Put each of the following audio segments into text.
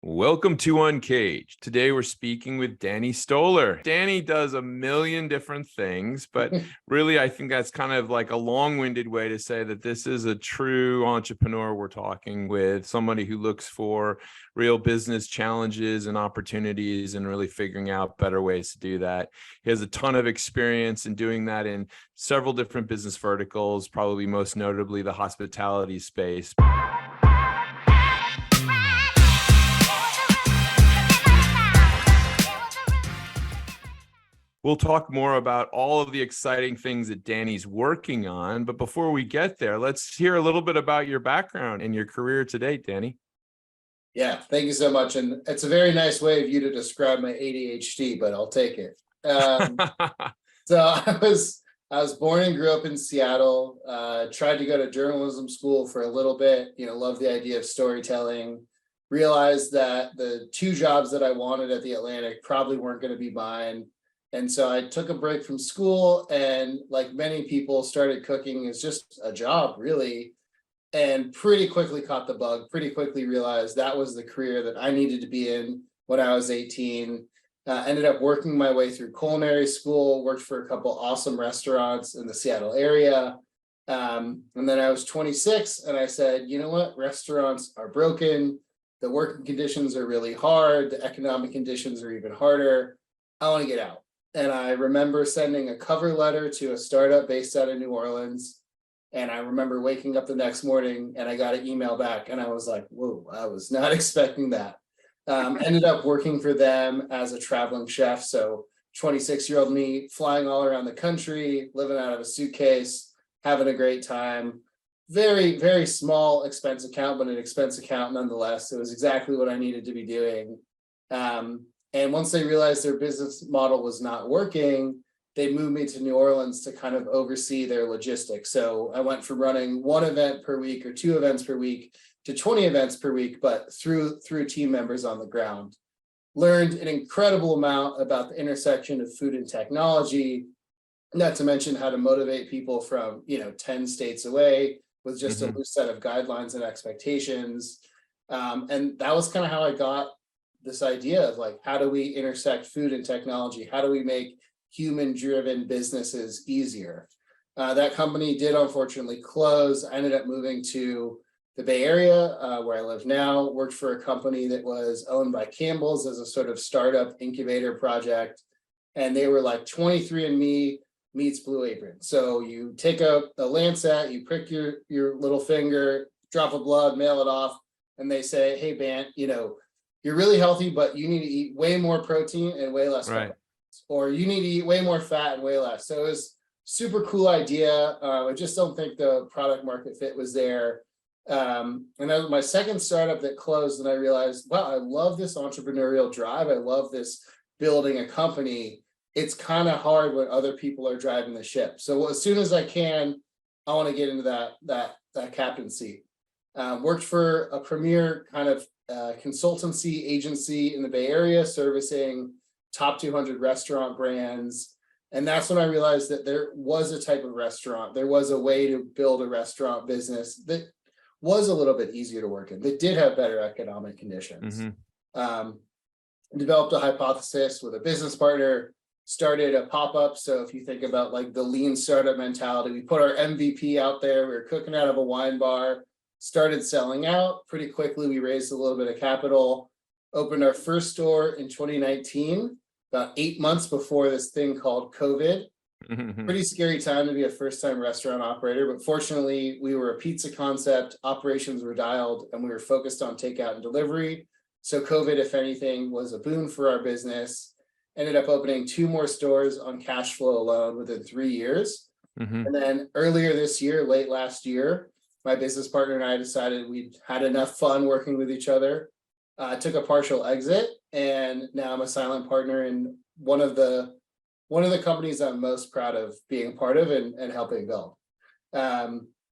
Welcome to UNCAGED. Today we're speaking with Daniel Stoller. Danny does a million different things, but really I think that's kind of like a long-winded way to say that this is a true entrepreneur we're talking with, somebody who looks for real business challenges and opportunities and really figuring out better ways to do that. He has a ton of experience in doing that in several different business verticals, probably most notably the hospitality space. We'll talk more about all of the exciting things that Danny's working on. But before we get there, let's hear a little bit about your background and your career to date, Danny. Yeah, thank you so much. And it's a very nice way of you to describe my ADHD, but I'll take it. So I was born and grew up in Seattle, tried to go to journalism school for a little bit, loved the idea of storytelling, realized that the two jobs that I wanted at the Atlantic probably weren't going to be mine. And so I took a break from school and, like many people, started cooking as just a job, really, and pretty quickly caught the bug, pretty quickly realized that was the career that I needed to be in when I was 18. Ended up working my way through culinary school, worked for a couple awesome restaurants in the Seattle area. And then I was 26 and I said, you know what, restaurants are broken. The working conditions are really hard. The economic conditions are even harder. I want to get out. And I remember sending a cover letter to a startup based out of New Orleans. And I remember waking up the next morning and I got an email back and I was like, whoa, I was not expecting that. Ended up working for them as a traveling chef. So 26-year-old me flying all around the country, living out of a suitcase, having a great time. Very, very small expense account, but an expense account nonetheless. It was exactly what I needed to be doing. And once they realized their business model was not working, they moved me to New Orleans to kind of oversee their logistics. So I went from running one event per week or two events per week to 20 events per week, but through team members on the ground. Learned an incredible amount about the intersection of food and technology, not to mention how to motivate people from 10 states away with just a loose set of guidelines and expectations. And that was kind of how I got this idea of, like, how do we intersect food and technology? How do we make human-driven businesses easier? That company did unfortunately close. I ended up moving to the Bay Area, where I live now, worked for a company that was owned by Campbell's as a sort of startup incubator project. And they were like 23andMe meets Blue Apron. So you take a Lancet, you prick your little finger, drop of blood, mail it off, and they say, hey, Bant, you're really healthy, but you need to eat way more protein and way less carbs. Or you need to eat way more fat and way less. So it was super cool idea. I just don't think the product market fit was there. And that was my second startup that closed, and I realized, wow, I love this entrepreneurial drive. I love this building a company. It's kind of hard when other people are driving the ship. So as soon as I can, I want to get into that captain seat. Worked for a premier kind of consultancy agency in the Bay Area, servicing top 200 restaurant brands. And that's when I realized that there was a type of restaurant, there was a way to build a restaurant business that was a little bit easier to work in, that did have better economic conditions. Developed a hypothesis with a business partner, started a pop-up. So if you think about like the lean startup mentality, we put our MVP out there, we were cooking out of a wine bar, started selling out. Pretty quickly, we raised a little bit of capital, opened our first store in 2019, about 8 months before this thing called COVID. Pretty scary time to be a first-time restaurant operator, but fortunately, we were a pizza concept, operations were dialed, and we were focused on takeout and delivery. So COVID, if anything, was a boon for our business. Ended up opening 2 more stores on cash flow alone within 3 years. And then earlier this year, late last year, my business partner and I decided we'd had enough fun working with each other, took a partial exit, and now I'm a silent partner in one of the companies I'm most proud of being a part of and helping build.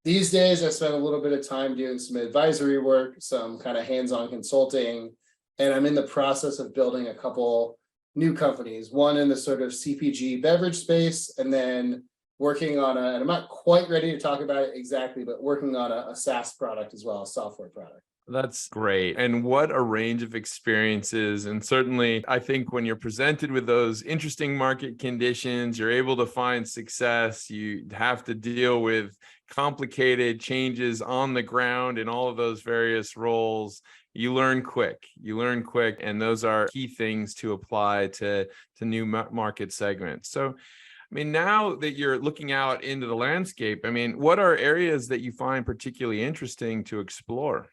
These days, I spend a little bit of time doing some advisory work, some kind of hands-on consulting, and I'm in the process of building a couple new companies, one in the sort of CPG beverage space, and then working on and I'm not quite ready to talk about it exactly, but working on a SaaS product as well, a software product. That's great. And what a range of experiences. And certainly, I think when you're presented with those interesting market conditions, you're able to find success. You have to deal with complicated changes on the ground in all of those various roles. You learn quick. And those are key things to apply to new market segments. So, I mean, now that you're looking out into the landscape, I mean, what are areas that you find particularly interesting to explore?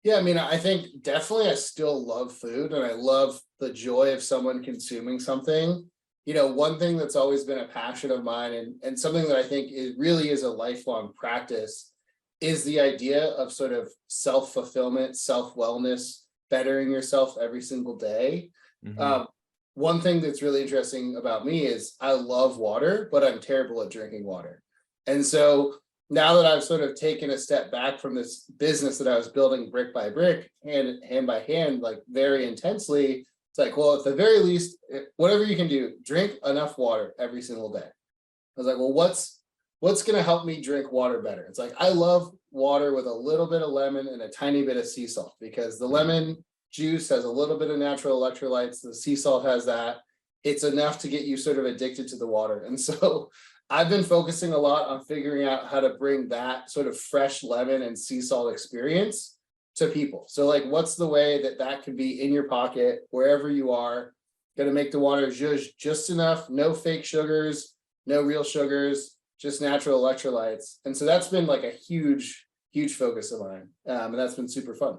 Yeah, I mean, I think definitely I still love food and I love the joy of someone consuming something. One thing that's always been a passion of mine and something that I think it really is a lifelong practice is the idea of sort of self-fulfillment, self-wellness, bettering yourself every single day. Mhm. One thing that's really interesting about me is I love water, but I'm terrible at drinking water. And so now that I've sort of taken a step back from this business that I was building brick by brick, hand by hand, like very intensely, it's like, well, at the very least, whatever you can do, drink enough water every single day. I was like, well, what's going to help me drink water better? It's like, I love water with a little bit of lemon and a tiny bit of sea salt, because the lemon juice has a little bit of natural electrolytes. The sea salt has that. It's enough to get you sort of addicted to the water. And so I've been focusing a lot on figuring out how to bring that sort of fresh lemon and sea salt experience to people. So like, what's the way that can be in your pocket, wherever you are, going to make the water just enough, no fake sugars, no real sugars, just natural electrolytes. And so that's been like a huge focus of mine. And that's been super fun.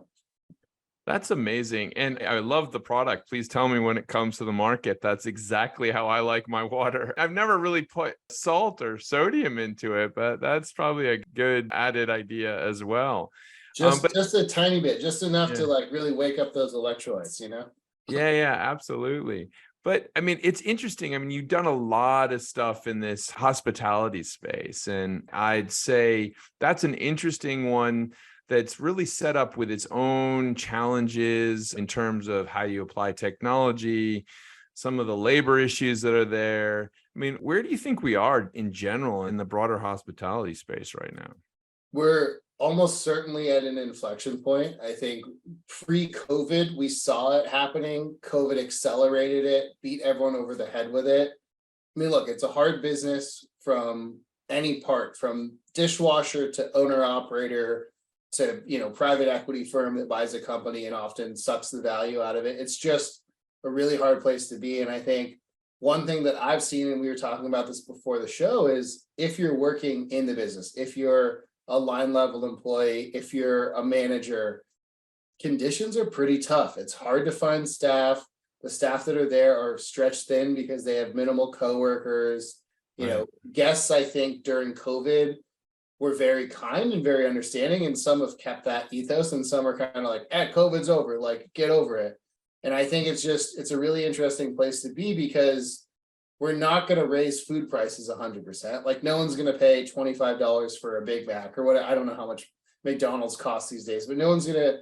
That's amazing. And I love the product. Please tell me when it comes to the market. That's exactly how I like my water. I've never really put salt or sodium into it, but that's probably a good added idea as well. Just a tiny bit, just enough Yeah. to like really wake up those electrolytes. Yeah, absolutely. But I mean, it's interesting. I mean, you've done a lot of stuff in this hospitality space, and I'd say that's an interesting one that's really set up with its own challenges in terms of how you apply technology, some of the labor issues that are there. I mean, where do you think we are in general in the broader hospitality space right now? We're almost certainly at an inflection point. I think pre-COVID, we saw it happening. COVID accelerated it, beat everyone over the head with it. I mean, look, it's a hard business from any part, from dishwasher to owner operator to, private equity firm that buys a company and often sucks the value out of it. It's just a really hard place to be. And I think one thing that I've seen, and we were talking about this before the show, is if you're working in the business, if you're a line level employee, if you're a manager, conditions are pretty tough. It's hard to find staff. The staff that are there are stretched thin because they have minimal coworkers. Right. Guests, I think during COVID were very kind and very understanding, and some have kept that ethos, and some are kind of like, COVID's over, like, get over it. And I think it's a really interesting place to be, because we're not going to raise food prices 100%. Like, no one's going to pay $25 for a Big Mac or what. I don't know how much McDonald's costs these days, but no one's going to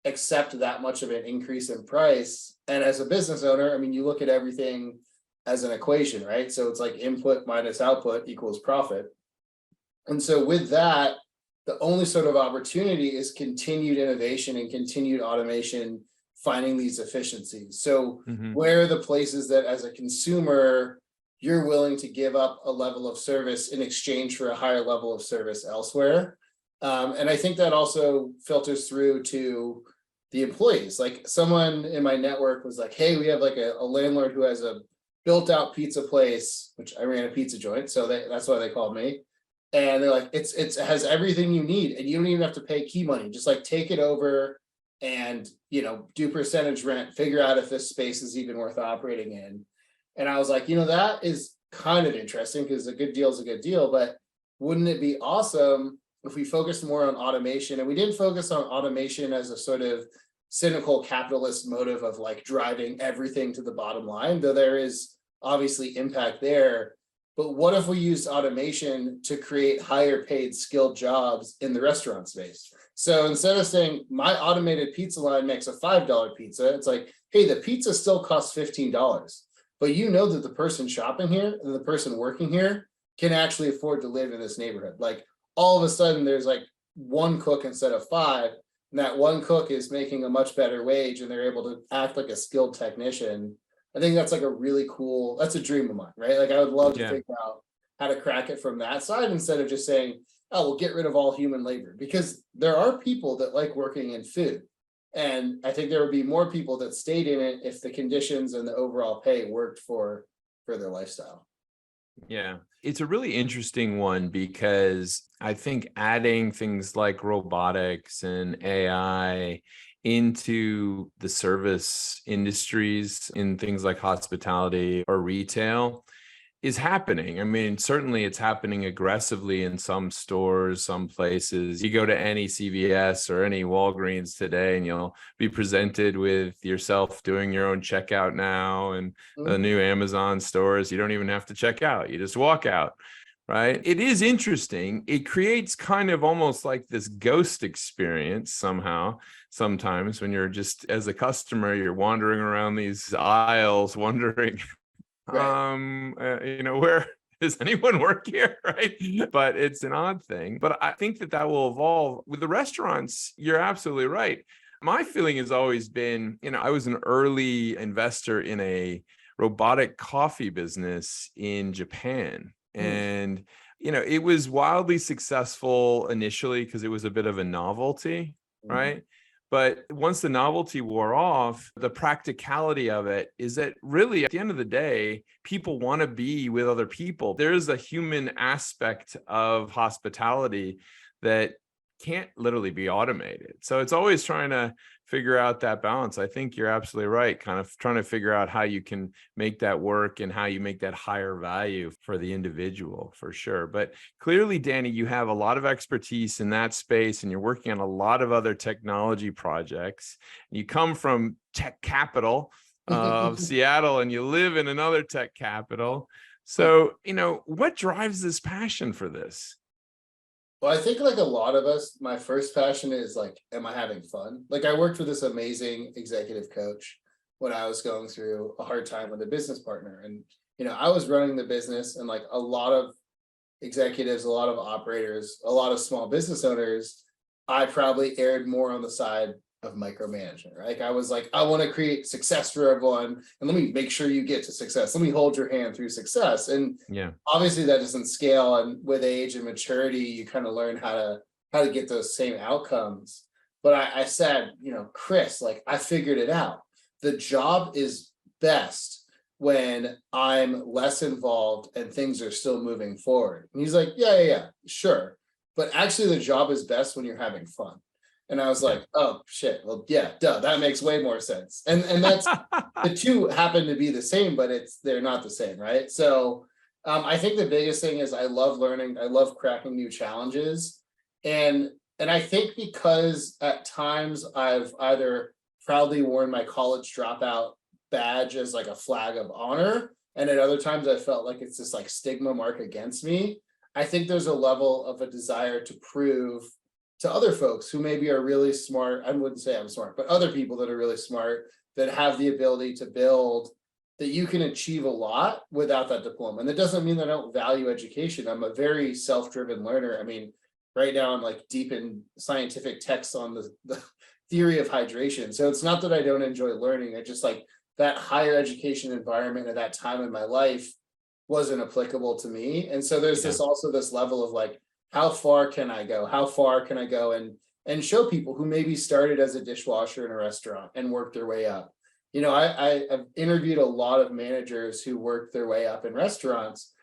accept that much of an increase in price. And as a business owner, I mean, you look at everything as an equation, right? So it's like input minus output equals profit. And so with that, the only sort of opportunity is continued innovation and continued automation, finding these efficiencies. So where are the places that as a consumer, you're willing to give up a level of service in exchange for a higher level of service elsewhere? And I think that also filters through to the employees. Like, someone in my network was like, hey, we have like a landlord who has a built out pizza place, which I ran a pizza joint. So that's why they called me. And they're like, it has everything you need, and you don't even have to pay key money. Just like take it over and, do percentage rent, figure out if this space is even worth operating in. And I was like, that is kind of interesting, because a good deal is a good deal, but wouldn't it be awesome if we focused more on automation? And we didn't focus on automation as a sort of cynical capitalist motive of like driving everything to the bottom line, though there is obviously impact there. But what if we used automation to create higher paid skilled jobs in the restaurant space? So instead of saying my automated pizza line makes a $5 pizza, it's like, hey, the pizza still costs $15, but you know that the person shopping here and the person working here can actually afford to live in this neighborhood. Like, all of a sudden there's like one cook instead of five, and that one cook is making a much better wage and they're able to act like a skilled technician. I think that's like a really cool, that's a dream of mine, right? Like I would love to figure out how to crack it from that side instead of just saying, oh, we'll get rid of all human labor, because there are people that like working in food. And I think there would be more people that stayed in it if the conditions and the overall pay worked for their lifestyle. Yeah, it's a really interesting one because I think adding things like robotics and AI into the service industries in things like hospitality or retail is happening. I mean, certainly it's happening aggressively in some stores, some places. You go to any CVS or any Walgreens today, and you'll be presented with yourself doing your own checkout now. And the new Amazon stores, you don't even have to check out. You just walk out, right? It is interesting. It creates kind of almost like this ghost experience somehow. Sometimes when you're just, as a customer, you're wandering around these aisles, wondering, where does anyone work here? Right. But it's an odd thing. But I think that will evolve with the restaurants. You're absolutely right. My feeling has always been, I was an early investor in a robotic coffee business in Japan. And, it was wildly successful initially because it was a bit of a novelty, right? But once the novelty wore off, the practicality of it is that really at the end of the day, people want to be with other people. There's a human aspect of hospitality that can't literally be automated. So it's always trying to figure out that balance. I think you're absolutely right. Kind of trying to figure out how you can make that work and how you make that higher value for the individual, for sure. But clearly, Danny, you have a lot of expertise in that space and you're working on a lot of other technology projects. You come from tech capital of Seattle and you live in another tech capital. So, what drives this passion for this? Well, I think like a lot of us, my first passion is like, am I having fun? Like I worked with this amazing executive coach when I was going through a hard time with a business partner. And, I was running the business, and like a lot of executives, a lot of operators, a lot of small business owners, I probably erred more on the side of micromanagement, right? Like I was like, I want to create success for everyone, and let me make sure you get to success. Let me hold your hand through success. And obviously that doesn't scale. And with age and maturity, you kind of learn how to get those same outcomes. But I said, Chris, like I figured it out. The job is best when I'm less involved and things are still moving forward. And he's like, yeah, sure. But actually the job is best when you're having fun. And I was like, oh shit, well, yeah, duh, that makes way more sense. And that's the two happen to be the same, but they're not the same, right? So I think the biggest thing is I love learning, I love cracking new challenges. And I think because at times I've either proudly worn my college dropout badge as like a flag of honor, and at other times I felt like it's this like stigma mark against me. I think there's a level of a desire to prove to other folks who maybe are really smart. I wouldn't say I'm smart, but other people that are really smart that have the ability to build, that you can achieve a lot without that diploma. And that doesn't mean that I don't value education. I'm a very self-driven learner. I mean, right now I'm like deep in scientific texts on the theory of hydration. So it's not that I don't enjoy learning. I just like that higher education environment at that time in my life wasn't applicable to me. And so there's this level of like, how far can I go? How far can I go and show people who maybe started as a dishwasher in a restaurant and worked their way up? I've interviewed a lot of managers who worked their way up in restaurants.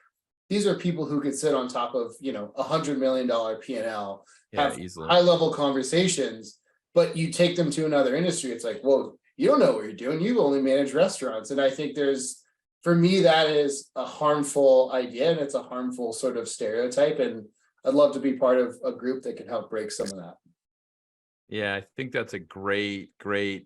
These are people who could sit on top of, $100 million P&L, have easily high level conversations, but you take them to another industry. It's like, whoa, you don't know what you're doing. You've only managed restaurants. And I think for me, that is a harmful idea, and it's a harmful sort of stereotype. And I'd love to be part of a group that can help break some of that. Yeah, I think that's a great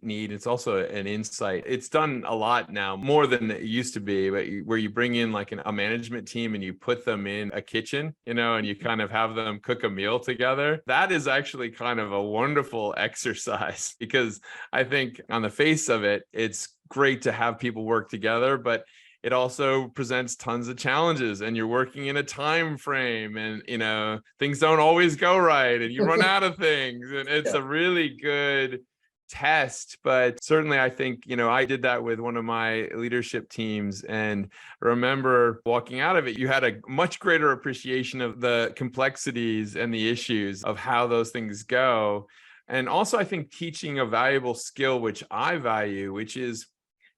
need. It's also an insight. It's done a lot now, more than it used to be, but where you bring in like a management team and you put them in a kitchen, and you kind of have them cook a meal together. That is actually kind of a wonderful exercise, because I think on the face of it, it's great to have people work together, but it also presents tons of challenges, and you're working in a time frame, and things don't always go right, and you run out of things, and it's Yeah. a really good test. But certainly I think, I did that with one of my leadership teams, and remember walking out of it, you had a much greater appreciation of the complexities and the issues of how those things go. And also, I think teaching a valuable skill, which I value, which is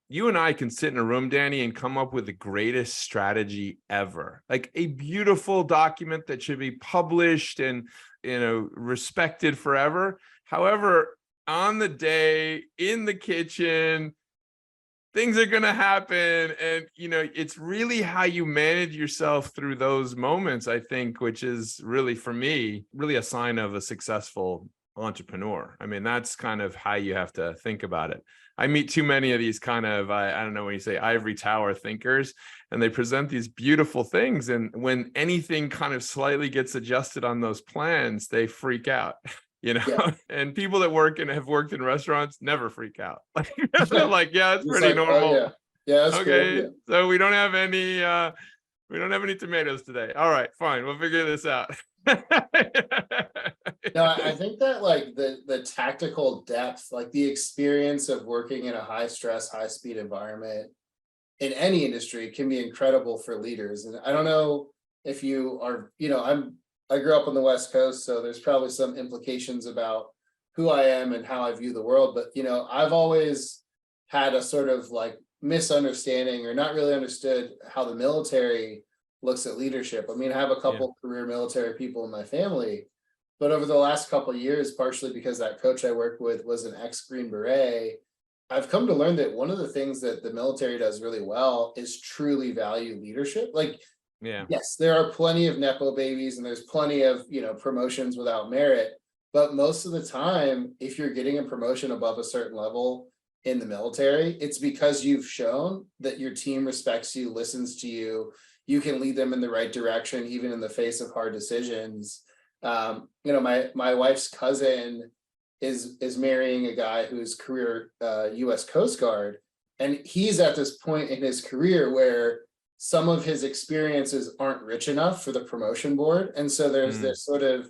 you and I can sit in a room, Danny, and come up with the greatest strategy ever, like a beautiful document that should be published and, respected forever. However, on the day in the kitchen, things are going to happen. And, it's really how you manage yourself through those moments, I think, which is really, for me, really a sign of a successful entrepreneur. I mean, that's kind of how you have to think about it. I meet too many of these kind of, I don't know, when you say ivory tower thinkers, and they present these beautiful things. And when anything kind of slightly gets adjusted on those plans, they freak out. Yeah. And people that have worked in restaurants never freak out. They're like, yeah, it's It's pretty like, normal. oh, yeah, that's Okay, cool. so we don't have any tomatoes today. All right, fine, we'll figure this out. No, I think that like the tactical depth, like the experience of working in a high stress, high speed environment in any industry can be incredible for leaders. And I don't know if you are, I grew up on the West Coast, so there's probably some implications about who I am and how I view the world. But, I've always had a sort of like misunderstanding or not really understood how the military looks at leadership. I mean, I have a couple career military people in my family, but over the last couple of years, partially because that coach I worked with was an ex-Green Beret, I've come to learn that one of the things that the military does really well is truly value leadership. Like, yes, there are plenty of Nepo babies and there's plenty of, promotions without merit. But most of the time, if you're getting a promotion above a certain level in the military, it's because you've shown that your team respects you, listens to you, you can lead them in the right direction, even in the face of hard decisions. My wife's cousin is marrying a guy who's career U.S. Coast Guard, and he's at this point in his career where some of his experiences aren't rich enough for the promotion board, and so there's this sort of,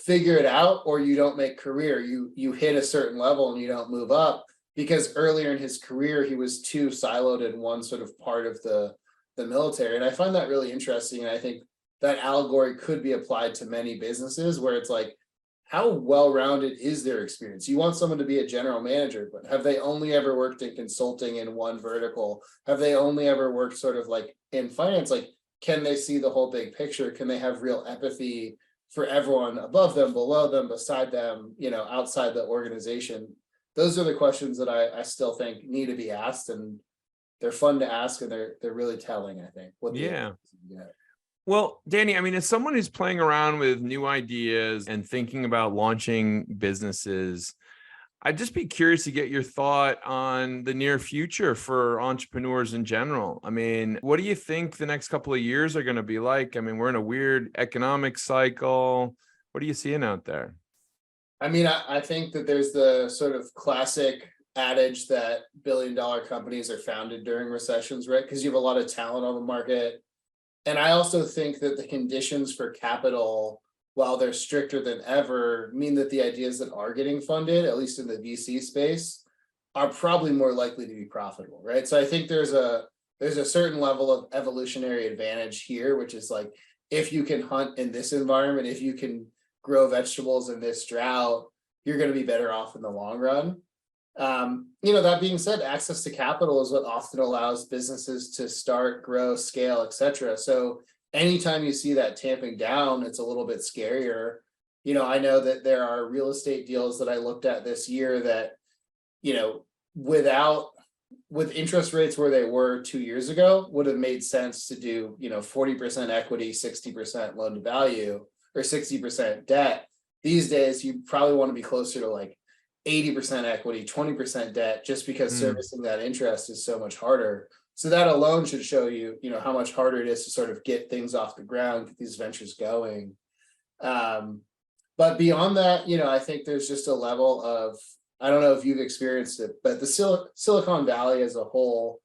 figure it out or you don't make career. You hit a certain level and you don't move up, because earlier in his career he was too siloed in one sort of part of the military. And I find that really interesting, and I think that allegory could be applied to many businesses where it's like, how well-rounded is their experience? You want someone to be a general manager, but have they only ever worked in consulting in one vertical? Have they only ever worked sort of like in finance? Like, can they see the whole big picture? Can they have real empathy for everyone above them, below them, beside them, outside the organization? Those are the questions that I still think need to be asked, and they're fun to ask, and they're really telling, I think. Well, Danny, I mean, as someone who's playing around with new ideas and thinking about launching businesses, I'd just be curious to get your thought on the near future for entrepreneurs in general. I mean, what do you think the next couple of years are going to be like? I mean, we're in a weird economic cycle. What are you seeing out there? I mean, I think that there's the sort of classic adage that billion-dollar companies are founded during recessions, right? Because you have a lot of talent on the market. And I also think that the conditions for capital, while they're stricter than ever, mean that the ideas that are getting funded, at least in the VC space, are probably more likely to be profitable, right? So I think there's a certain level of evolutionary advantage here, which is like, if you can hunt in this environment, if you can grow vegetables in this drought, you're going to be better off in the long run. That being said, access to capital is what often allows businesses to start, grow, scale, etc. So anytime you see that tamping down, it's a little bit scarier. I know that there are real estate deals that I looked at this year that, with interest rates where they were 2 years ago, would have made sense to do, 40% equity, 60% loan to value, or 60% debt. These days, you probably want to be closer to like 80% equity, 20% debt, just because servicing that interest is so much harder. So that alone should show you, how much harder it is to sort of get things off the ground, get these ventures going. But beyond that, I think there's just a level of, I don't know if you've experienced it, but the Silicon Valley as a whole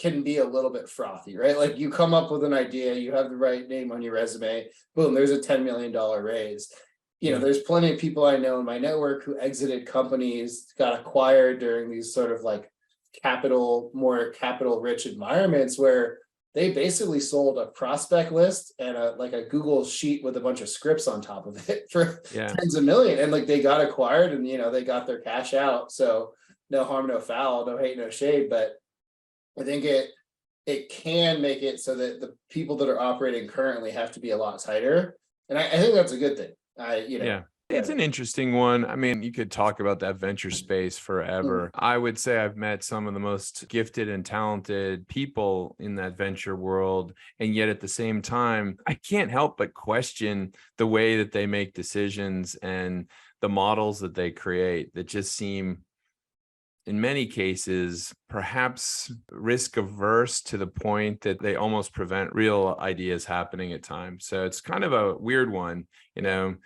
can be a little bit frothy, right? Like you come up with an idea, you have the right name on your resume, boom, there's a $10 million raise. You know, there's plenty of people I know in my network who exited companies, got acquired during these sort of like more capital rich environments where they basically sold a prospect list and a Google sheet with a bunch of scripts on top of it for tens of millions. And like they got acquired and, you know, they got their cash out. So no harm, no foul, no hate, no shade. But I think it can make it so that the people that are operating currently have to be a lot tighter. And I think that's a good thing. It's an interesting one. I mean, you could talk about that venture space forever. I would say I've met some of the most gifted and talented people in that venture world. And yet at the same time, I can't help but question the way that they make decisions and the models that they create that just seem, in many cases, perhaps risk averse to the point that they almost prevent real ideas happening at times. So it's kind of a weird one, you know.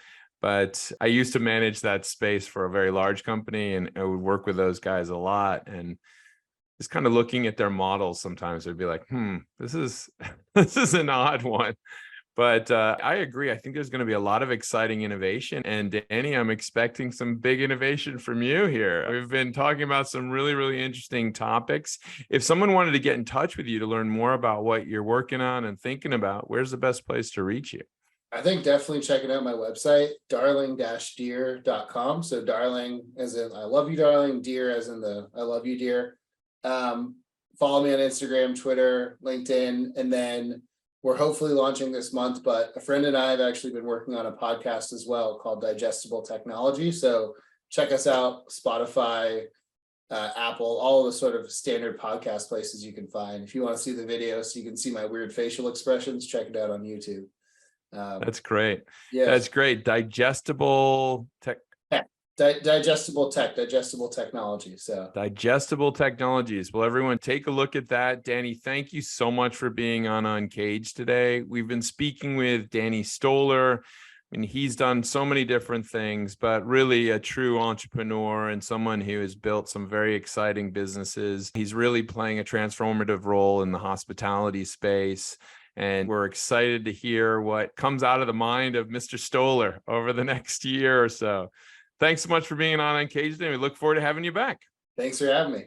But I used to manage that space for a very large company, and I would work with those guys a lot. And just kind of looking at their models, sometimes it'd be like, this is an odd one. But I agree. I think there's going to be a lot of exciting innovation. And Danny, I'm expecting some big innovation from you here. We've been talking about some really, really interesting topics. If someone wanted to get in touch with you to learn more about what you're working on and thinking about, where's the best place to reach you? I think definitely checking out my website, darling-deer.com. So darling as in I love you, darling, deer as in the I love you, deer. Follow me on Instagram, Twitter, LinkedIn, and then we're hopefully launching this month, but a friend and I have actually been working on a podcast as well called Digestible Technology. So check us out, Spotify, Apple, all the sort of standard podcast places you can find. If you want to see the video so you can see my weird facial expressions, check it out on YouTube. That's great. Yeah, that's great. Digestible digestible technology. So digestible technologies. Well, everyone, take a look at that. Danny, thank you so much for being on UNCAGED today. We've been speaking with Danny Stoller. I mean, he's done so many different things, but really a true entrepreneur and someone who has built some very exciting businesses. He's really playing a transformative role in the hospitality space. And we're excited to hear what comes out of the mind of Mr. Stoller over the next year or so. Thanks so much for being on UNCAGED, and we look forward to having you back. Thanks for having me.